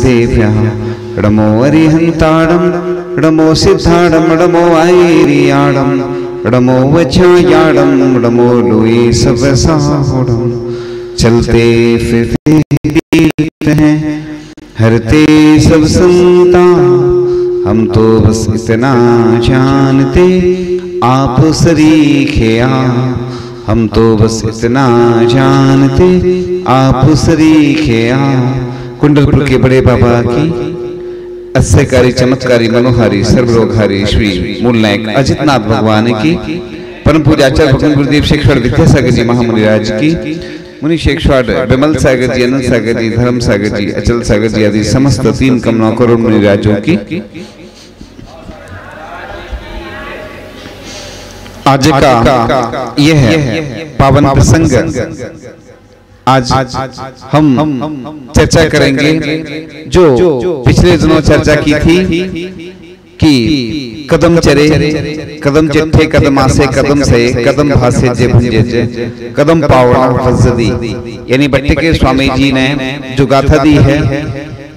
सिद्धेभ्यः नमो अरिहन्ताणं नमो सिद्धाणं नमो ऐरियाणं नमो वज्रायाणं नमो लोए सबसाहोणं। चलते फिरते तीर्थ हैं हरते सब संता, हम तो बस इतना जानते आप सरीखे आ। हम तो बस इतना जानते आप सरीखे आ। कुंडलपुर के बड़े बाबा की अत्यकारी चमत्कारी मनोहारी सर्वरोगहारी श्री मूलनायक अजितनाथ भगवान की परम पूजाचार्य भगवान गुरुदेव शेखर विद्यासागर जी महामुनिराज की, मुनि शेखर विमल सागर जी, अनंत सागर जी, धर्म सागर जी, अचल सागर जी आदि समस्त 3 कमला करोड़ मुनिराजों की आज का यह है पावन प्रसंग। आज हम चर्चा करेंगे जो पिछले दिनों चर्चा की थी कि कदम चरे कदम चिट्ठे कदम आसे कदम से कदम भासे जे भुंजे जे कदम पावना फजदी, यानी भट्टी के स्वामी जी ने जो गाथा दी है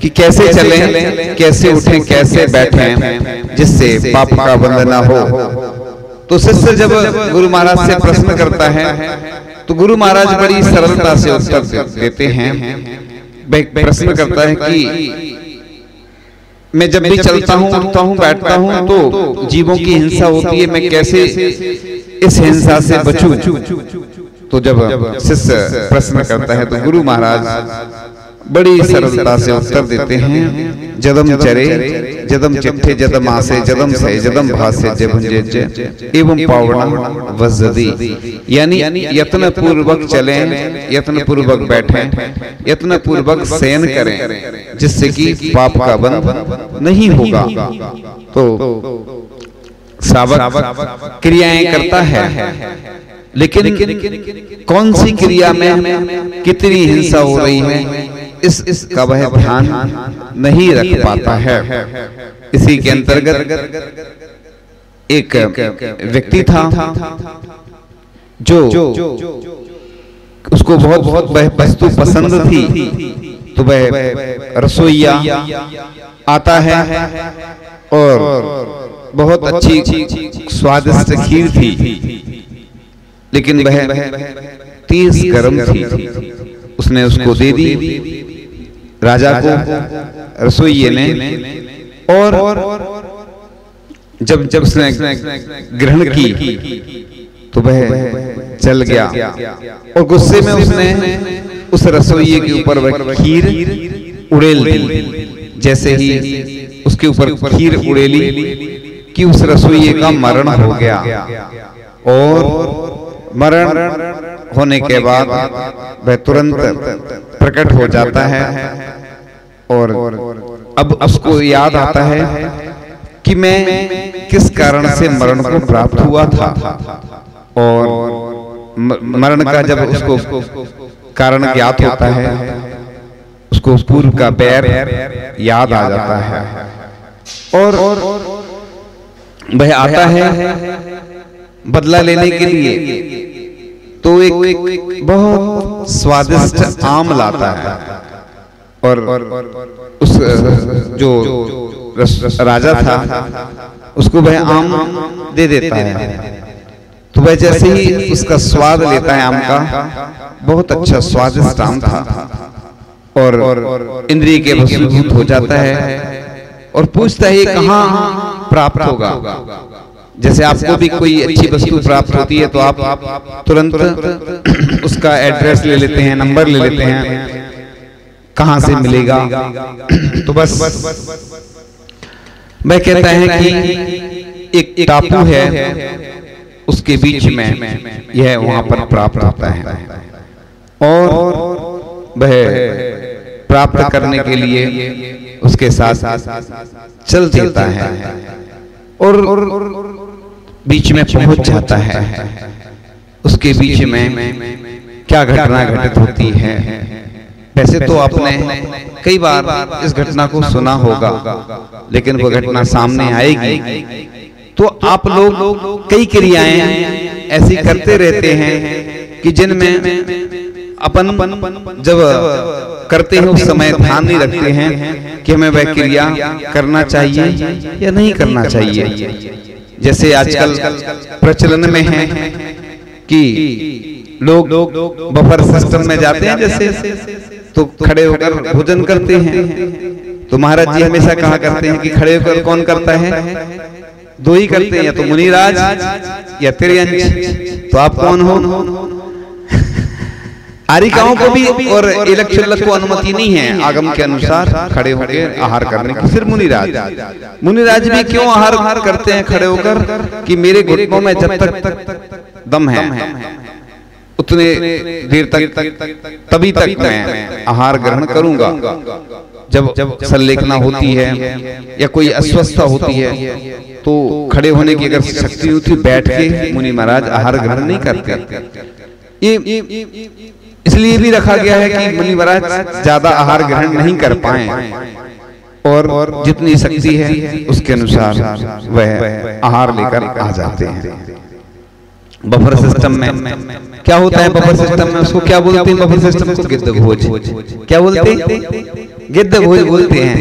कि कैसे चलें, कैसे उठें, कैसे बैठें जिससे पाप का बंधन न हो। तो शिष्य जब गुरु महाराज से प्रश्न करता है तो गुरु महाराज बड़ी सरलता से उत्तर देते हैं। प्रश्न करता है कि मैं जब भी चलता हूँ, उठता हूँ, बैठता हूँ तो जीवों की हिंसा होती है, मैं कैसे इस हिंसा से बचूं। तो जब शिष्य प्रश्न करता है तो गुरु महाराज बड़ी सरलता से उत्तर देते हैं, जदम चरे जदम चिट्ठे जदम आसे जदम से जदम भासे जे भुंजे जे एवं पावना वजदी, यानी यत्न पूर्वक चलें, यत्न पूर्वक बैठें, यत्न पूर्वक शयन करें जिससे कि पाप का बंध नहीं होगा। तो श्रावक क्रियाएं करता है, लेकिन कौन सी क्रिया में कितनी हिंसा हो रही है इसका वह ध्यान नहीं रख पाता है। इसी के अंतर्गत एक व्यक्ति था जो उसको बहुत वस्तु पसंद थी, तो वह रसोइया आता है और बहुत अच्छी स्वादिष्ट खीर थी, लेकिन वह तेज गर्म थी। उसने उसको दे दी राजा को, रसोइये ने, और जब उसने ग्रहण की तो वह चल गया और गुस्से में उसने उस रसोइये के ऊपर वह खीर उड़ेल दी। जैसे ही उसके ऊपर खीर उड़ेली कि उस रसोइये का मरण हो गया, और मरण होने के बाद वह तुरंत प्रकट हो जाता है और अब उसको याद आता है कि मैं किस कारण से मरण को प्राप्त हुआ था, और मरण का जब उसको कारण ज्ञात होता है उसको पूर्व का बैर याद आ जाता है और वह आता है बदला लेने के लिए। तो एक बहुत स्वादिष्ट आम लाता है और उस जो राजा था उसको वह आम दे देता है। तो वह जैसे ही उसका स्वाद लेता है आम का, बहुत अच्छा स्वादिष्ट आम था और इंद्रिय के वशीभूत हो जाता है और पूछता है ये कहाँ प्राप्त होगा। जैसे आपको भी कोई अच्छी वस्तु प्राप्त होती है तो आप तुरंत उसका एड्रेस ले लेते हैं, नंबर ले लेते हैं, कहां से मिलेगा। तो बस मैं कहता है कि एक टापू है, उसके बीच में यह वहां पर प्राप्त होता है और वह प्राप्त करने के लिए उसके साथ चल देता है और बीच में पहुंच जाता है। उसके बीच में क्या घटना घटित होती है। वैसे तो आपने कई बार इस घटना को सुना होगा, लेकिन वो घटना सामने आएगी तो आप लोग कई क्रियाएं ऐसी करते रहते हैं कि जिनमें अपन जब करते हैं उस समय ध्यान नहीं रखते हैं कि हमें वह क्रिया करना चाहिए या नहीं करना चाहिए। जैसे आजकल प्रचलन में है कि लोग बफर सिस्टम में जाते हैं जैसे, तो खड़े होकर भोजन करते हैं। तो महाराज जी हमेशा कहा करते हैं कि खड़े होकर कौन करता है? दो ही करते हैं, या तो मुनिराज या तिर्यंच। तो आप कौन हो? आरिकाओं को भी और इलेक्शन को अनुमति नहीं है आगम के अनुसार खड़े होकर आहार करने की। सिर्फ मुनिराज भी क्यों आहार करते हैं खड़े होकर? कि मेरे घुटनों में जब तक दम है उतने देर तक तभी तक मैं आहार ग्रहण करूंगा। जब संलेखना होती है या कोई अस्वस्थता होती है तो खड़े होने की अगर शक्ति होती, बैठ के मुनि महाराज आहार ग्रहण नहीं करते। ये इसलिए भी रखा गया है कि मुनि महाराज ज्यादा आहार ग्रहण नहीं कर पाए और जितनी शक्ति है उसके अनुसार वह आहार लेकर आ जाते हैं। बफर सिस्टम में क्या होता है? बफर सिस्टम में उसको क्या बोलते हैं? बफर सिस्टम को गिद्धभोज। क्या बोलते हैं? गिद्धभोज बोलते हैं।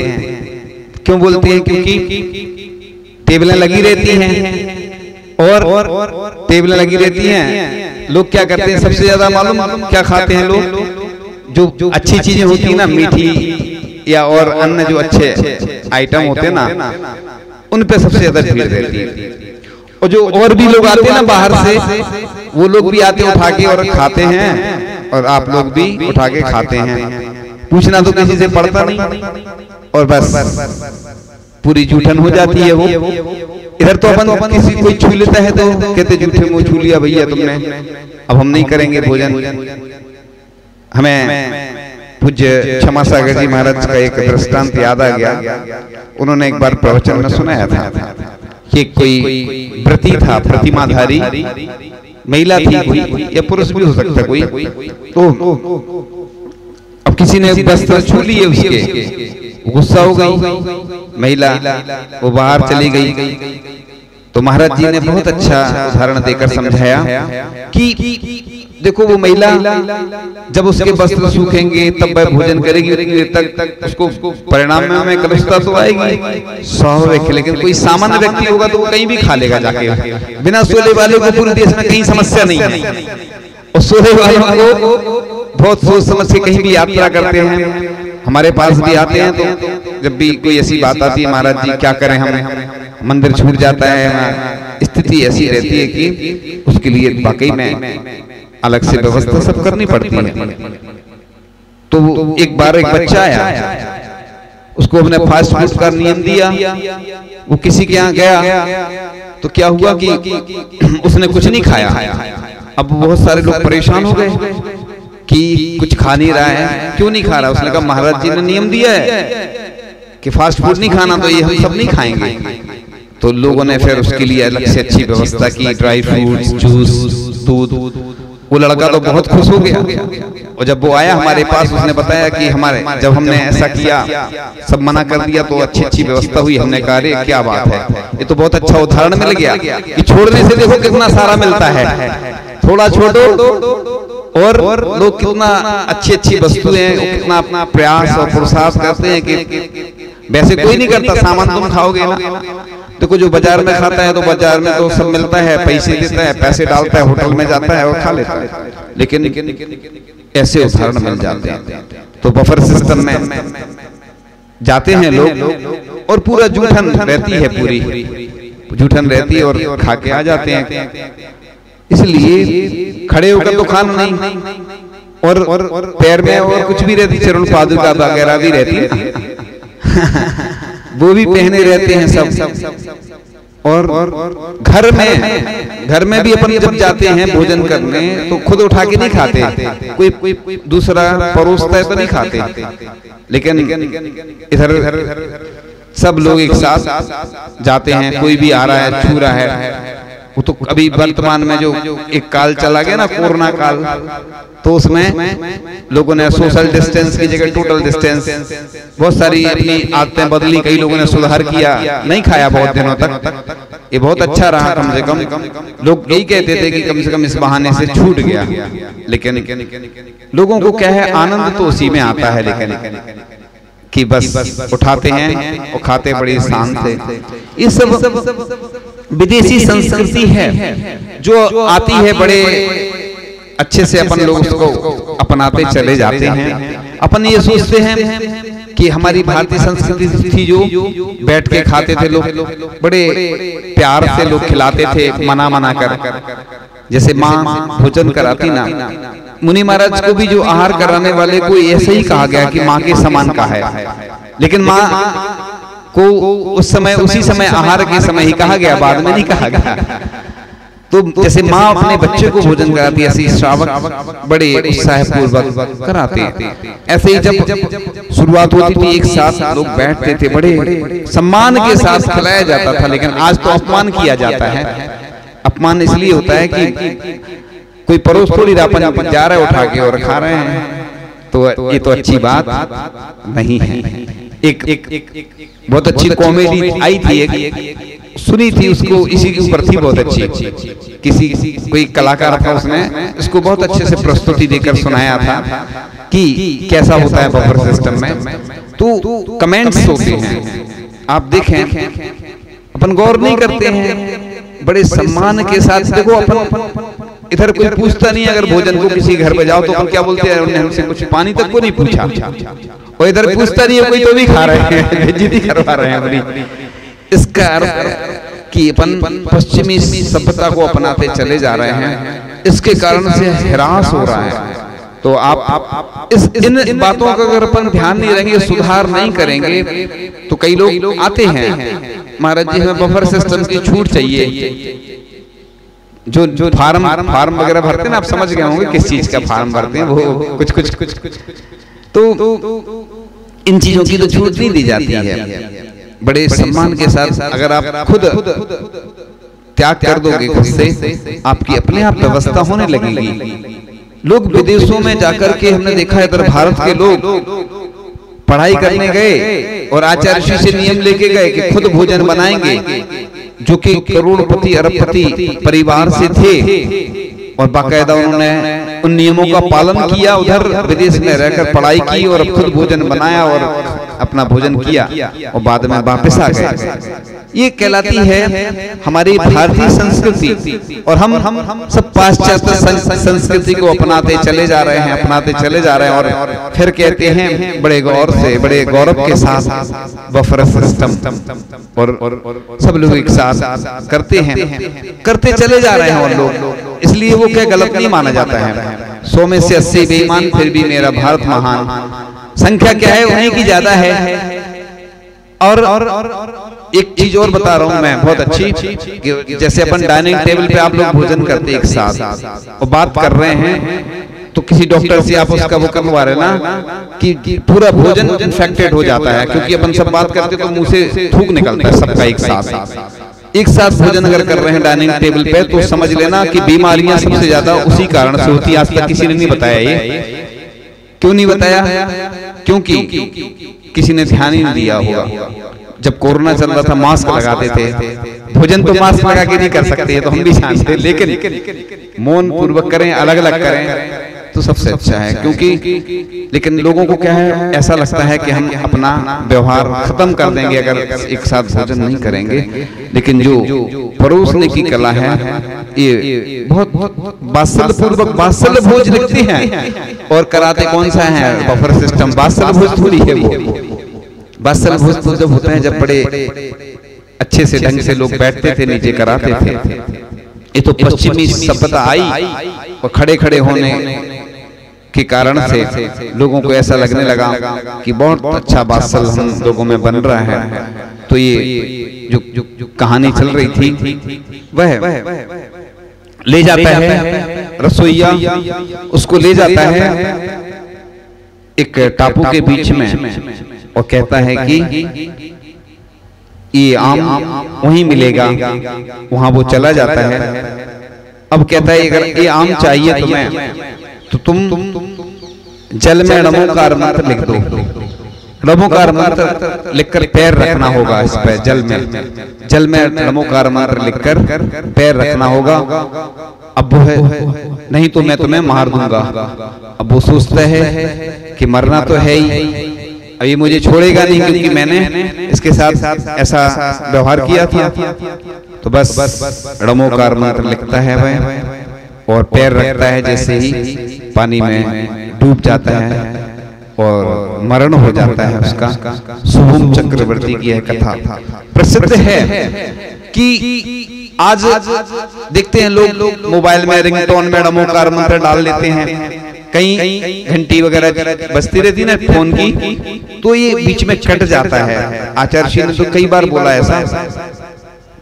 क्यों बोलते हैं? क्योंकि टेबलें लगी रहती हैं और टेबलें लगी रहती हैं। लोग क्या करते हैं? सबसे ज्यादा मालूम क्या खाते हैं लोग? जो अच्छी चीजें होती है ना, मीठी या और अन्य जो अच्छे आइटम होते हैं ना, उन पे सबसे ज्यादा भीड़ रहती है। और जो और भी लोग आते हैं ना बाहर से, वो लोग भी आते उठा के और खाते हैं, और आप लोग भी उठा के खाते हैं। पूछना तो किसी से पड़ता नहीं, और बस पूरी जूठन हो जाती है वो। इधर तो अपन किसी कोई छू लेता है तो कहते जूठे मुंह छू लिया भैया तुमने, अब हम नहीं करेंगे भोजन। हमें पूज्य क्षमा सागर जी महाराज का एक दृष्टांत याद आ गया। उन्होंने एक बार प्रवचन में सुनाया था कि कोई व्रती था, प्रतिमाधारी महिला थी कोई, या पुरुष भी हो सकता कोई। तो अब किसी ने वस्त्र छू लिए उसके, गुस्सा हो गई महिला, वो बाहर चली गई। तो महाराज जी ने बहुत अच्छा उदाहरण देकर समझाया कि देखो वो महिला जब उसके वस्त्र सूखेंगे तब वह भोजन करेगी, उतनी देर तक उसको परिणाम में कलुषता तो आएगी, स्वाभाविक है। लेकिन कोई सामान्य व्यक्ति होगा तो वो कहीं भी खा लेगा जाके। बिना सोले वाले को पूरे देश में कहीं समस्या नहीं है, और सोले वालों को बहुत सोच समझ के कहीं भी यात्रा करते हैं। हमारे पास भी आते हैं तो जब भी कोई ऐसी बात आती है, महाराज जी क्या करें, हम मंदिर छूट जाता है, स्थिति ऐसी रहती है कि उसके लिए वाकई में अलग से व्यवस्था सब करनी पड़ती है। तो एक बार एक बच्चा आया, उसको हमने फास्ट फूड का नियम दिया। वो किसी के यहाँ गया तो क्या हुआ कि उसने कुछ नहीं खाया। अब बहुत सारे लोग परेशान हो गए कि कुछ खा नहीं रहा है, क्यों नहीं खा रहा? उसने कहा महाराज जी ने नियम दिया है कि फास्ट फूड नहीं खाना, तो ये हम सब नहीं खाएंगे। तो लोगों ने फिर उसके लिए अलग से अच्छी व्यवस्था की, ड्राई फ्रूट्स, जूस, दूध। वो लड़का तो बहुत खुश हो गया, और जब वो आया हमारे पास उसने बताया कि हमारे जब हमने ऐसा किया, सब मना कर दिया, तो अच्छी अच्छी व्यवस्था हुई। हमने कहा अरे क्या बात है, ये तो बहुत अच्छा उदाहरण मिल गया कि छोड़ने से देखो कितना सारा मिलता है। थोड़ा छोड़ो और लोग कितना अच्छी अच्छी वस्तुएं, कितना अपना प्रयास और पुरुषार्थ करते हैं कि वैसे कोई नहीं करता। सामान तुम खाओगे ना, देखो जो बाजार में खाता है तो बाजार में तो सब मिलता है, पैसे देता है, पैसे डालता है, होटल में जाता है और खा लेता है। लेकिन ऐसे उदाहरण मिल जाते हैं। तो बफर सिस्टम में जाते हैं लोग और पूरा जूठन रहती है, पूरी जूठन रहती है और खा के आ जाते हैं। इसलिए खड़े होकर तो खाना नहीं, और पैर में और कुछ भी रहती, चरण पादुका वगैरह भी रहती है वो भी पहने रहते हैं सब। और घर में भी अपन जब जाते हैं भोजन करने तो खुद उठा के नहीं खाते, कोई दूसरा परोसता है तो नहीं खाते। लेकिन इधर सब लोग एक साथ जाते हैं, कोई भी आ रहा है, छू रहा है। वो तो अभी वर्तमान में जो एक काल चला गया ना, कोरोना काल, तो उसमें लोगों ने सोशल डिस्टेंस की जगह टोटल डिस्टेंस, बहुत सारी अपनी आदतें बदली, कई लोगों ने सुधार किया, नहीं खाया बहुत दिनों तक। ये बहुत अच्छा रहा, कम से कम लोग यही कहते थे कि कम से कम इस बहाने से छूट गया, लेकिन लोगों को क्या है, आनंद तो उसी में आता है, लेकिन कि बस उठाते हैं और खाते बड़ी शान से। ये सब विदेशी संस्कृति है जो आती है, बड़े अच्छे से अपन लोग उसको अपनाते चले जाते हैं। अपन ये सोचते हैं कि हमारी भारतीय संस्कृति थी जो बैठ के खाते थे लोग, बड़े प्यार से लोग खिलाते थे, मना कर, जैसे माँ भोजन कराती ना, मुनि महाराज को भी जो आहार कराने वाले को ऐसे ही कहा गया कि माँ के समान का है, लेकिन माँ को उस समय उसी समय आहार के समय ही कहा गया, बाद में नहीं कहा गया। तो जैसे माँ अपने बच्चे को भोजन कराती है, ऐसे श्रावक बड़े उत्साह पूर्वक कराते हैं। ऐसे ही जब शुरुआत होती थी एक साथ लोग बैठते थे, बड़े सम्मान के साथ खिलाया जाता था, लेकिन आज तो अपमान किया जाता है। अपमान इसलिए होता है कि कोई परोस थोड़ी अपन जा रहा है उठा के और खा रहे हैं, तो ये तो अच्छी बात नहीं है। एक बहुत अच्छी कॉमेडी आई थी, एक सुनी थी, उसको इसी के ऊपर थी, बहुत अच्छी, किसी कोई कलाकार था, उसने इसको बहुत अच्छे से प्रस्तुति देकर सुनाया था कि कैसा होता है बफर सिस्टम में। तो कमेंट्स होते हैं, आप देखें, अपन गौर नहीं करते हैं, बड़े सम्मान के साथ। देखो अपन इधर कोई पूछता नहीं, अगर भोजन को किसी घर पे जाओ तो अपन क्या बोलते हैं, उन्होंने हमसे कुछ पानी तक को नहीं पूछा, और इधर पूछता नहीं है कोई, तो भी खा रहे हैं, बेइज्जती करवा रहे हैं अपनी। इसका अर्थ कि अपन पश्चिमी सभ्यता को अपनाते चले जा रहे हैं, इसके कारण से ह्रास हो रहा है। तो आप इन बातों का अगर अपन ध्यान नहीं रहेंगे, सुधार नहीं करेंगे, तो कई लोग आते हैं, महाराज जी हमें बफर सिस्टम की छूट चाहिए। जो फार्म वगैरह भरते हैं ना, आप समझ गए होंगे किस चीज का फार्म भरते हैं, वो कुछ तो इन चीजों की तो छूट नहीं दी जाती है। बड़े सम्मान के साथ अगर आप खुद त्याग कर दोगे खुद से, आपकी अपने आप व्यवस्था होने लगेगी। लोग विदेशों में जाकर के, हमने देखा है इधर भारत के लोग पढ़ाई करने गए और आचार्य से नियम लेके गए कि खुद भोजन बनाएंगे, जो कि करोड़पति अरबपति परिवार से थे, और बाकायदा उन्होंने उन नियमों का पालन किया, उधर विदेश में रहकर पढ़ाई की और खुद भोजन बनाया और अपना भोजन किया, और बाद में वापस आ गए। ये कहलाती है हमारी भारतीय संस्कृति, और हम सब पाश्चात्य संस्कृति को अपनाते चले जा रहे हैं, और फिर कहते हैं बड़े गौर से, बड़े गौरव के साथ बफर सिस्टम, और सब लोग एक साथ करते चले जा रहे हैं। और लोग इसलिए वो क्या गलत नहीं माना जाता है। 100 में से 80 बेईमान, फिर भी मेरा भारत महान। संख्या क्या है, उन्हीं की ज्यादा है। और एक चीज और बता रहा हूं मैं, बहुत अच्छी, कि जैसे अपन डाइनिंग टेबल पे आप लोग भोजन करते एक साथ और बात कर रहे हैं, तो किसी डॉक्टर से आप उसका वो करवा रहे ना कि पूरा भोजन इन्फेक्टेड हो जाता है, क्योंकि अपन सब बात करते तो मुंह से थूक निकलता है सबका एक साथ भोजन अगर कर रहे हैं डाइनिंग टेबल पे, तो समझ लेना कि बीमारियां सबसे ज्यादा उसी कारण से होती है। आज तक किसी ने नहीं बताया। ये क्यों नहीं बताया? क्योंकि किसी ने ध्यान ही नहीं दिया होगा। जब कोरोना चल रहा था मास्क लगाते थे, भोजन तो मास्क लगा के नहीं कर सकते, तो हम भी जानते हैं, लेकिन मौन पूर्वक करें, अलग अलग करें तो सबसे अच्छा है। क्योंकि लेकिन लोगों को क्या है, ऐसा लगता है कि हम अपना व्यवहार खत्म कर देंगे अगर एक साथ भोजन नहीं करेंगे। लेकिन जो परोसने की कला है, ये बहुत वात्सल्य पूर्वक वात्सल्य भोज लिखते हैं, और कराते कौन सा है, बफर सिस्टम। वात्सल्य भोज थोड़ी है वो। वात्सल्य भोज तो जब होते हैं जब बड़े अच्छे से ढंग से लोग बैठते थे, नीचे कराते थे। ये तो पश्चिमी सभ्यता आई और खड़े खड़े होने के कारण से लोगों को ऐसा लगने लगा कि बहुत अच्छा वात्सल्य हम लोगों में बन रहा है। तो ये जो कहानी चल रही थी वह ले जाता है रसोइया, उसको ले जाता है एक टापू के बीच में और कहता है कि ये आम वहीं मिलेगा। वहां वो चला जाता है। अब कहता है अगर ये आम चाहिए तुम्हें तो तुम जल में णमोकार मंत्र लिख दो। णमोकार मंत्र लिखकर पैर रखना होगा इस पे, जल में णमोकार मंत्र लिखकर पैर रखना होगा। अब वो है नहीं तो मैं तुम्हें मार दूंगा। अब वो सोचता है कि मरना तो है ही, अब ये मुझे छोड़ेगा नहीं क्योंकि मैंने इसके साथ ऐसा व्यवहार किया था। तो बस णमोकार मंत्र लिखता है वह और पैर रखता है, जैसे ही पानी में डूब जाता है और मरण हो जाता है उसका। शुभम चक्रवर्ती की यह कथा प्रसिद्ध है कि आज देखते हैं लोग मोबाइल में रिंगटोन में णमोकार मंत्र डाल लेते हैं, कहीं घंटी वगैरह बजती रहती ना फोन की, तो ये बीच में कट जाता है। आचार्य श्री ने तो कई बार बोला ऐसा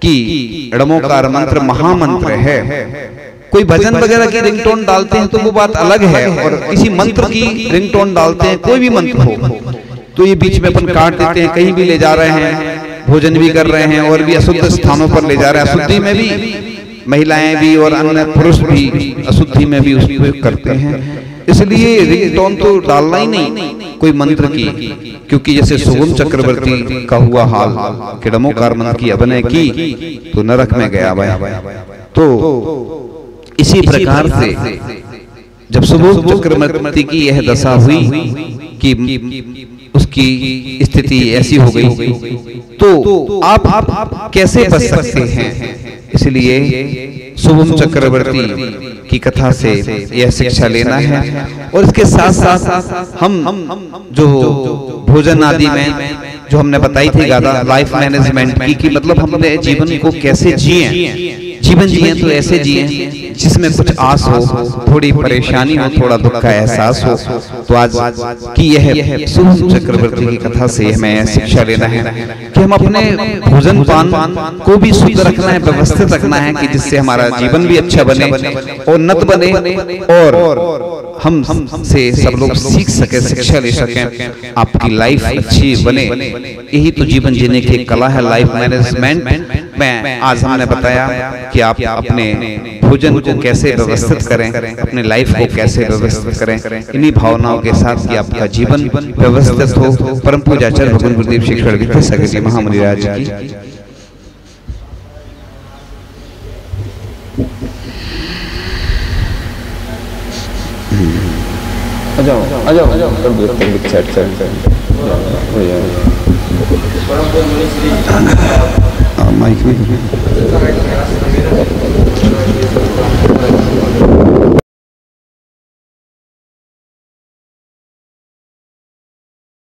कि णमोकार मंत्र महामंत्र है। कोई भजन वगैरह की रिंगटोन डालते हैं तो वो बात अलग है, और किसी मंत्र की रिंगटोन डालते हैं, कोई भी मंत्र हो, तो ये बीच में अपन काट देते हैं। कहीं भी ले जा रहे हैं, भोजन भी कर रहे हैं और भी अशुद्ध स्थानों पर ले जा रहे हैं। अशुद्धि में भी महिलाएं भी और अन्य पुरुष भी अशुद्धि में भी उपयोग करते हैं। इसलिए रिंगटोन तो डालना ही नहीं कोई मंत्र की, क्योंकि जैसे शुभम चक्रवर्ती का हुआ हाल कि णमोकार मंत्र की अभिनय की तो नरक में गया भाई। तो इसी प्रकार से जब शुभम चक्रवर्ती की यह दशा हुई कि उसकी स्थिति ऐसी हो गई, तो आप कैसे बच सकते हैं? इसलिए शुभम चक्रवर्ती की कथा से यह शिक्षा लेना है। और इसके साथ साथ हम जो भोजन आदि में जो हमने बताई थी गाथा लाइफ मैनेजमेंट की, कि मतलब हमने जीवन को कैसे जिए, जीवन जिए तो ऐसे जिए जिसमें कुछ आस हो, थोड़ी परेशानी हो, थोड़ा दुख का एहसास हो। तो आज की यह शुभम चक्रवर्ती की कथा से हमें शिक्षा लेना है कि हम अपने भोजन पान को भी शुद्ध रखना है, व्यवस्थित रखना है, कि जिससे हमारा जीवन भी अच्छा बने और नत बने और हम से सब लोग सीख सके, शिक्षा ले सकें, आपकी लाइफ अच्छी बने। यही तो जीवन जीने की कला है, लाइफ मैनेजमेंट में। आज हमने बताया कि आप अपने भोजन को कैसे व्यवस्थित करें, अपने लाइफ को कैसे व्यवस्थित करें, इन्हीं भावनाओं के साथ कि आपका जीवन व्यवस्थित हो। परम पूज्य आचार्य भगवान गुरुदेव शिक्षण विद्यासागर जी महामुनि राज की। माइक में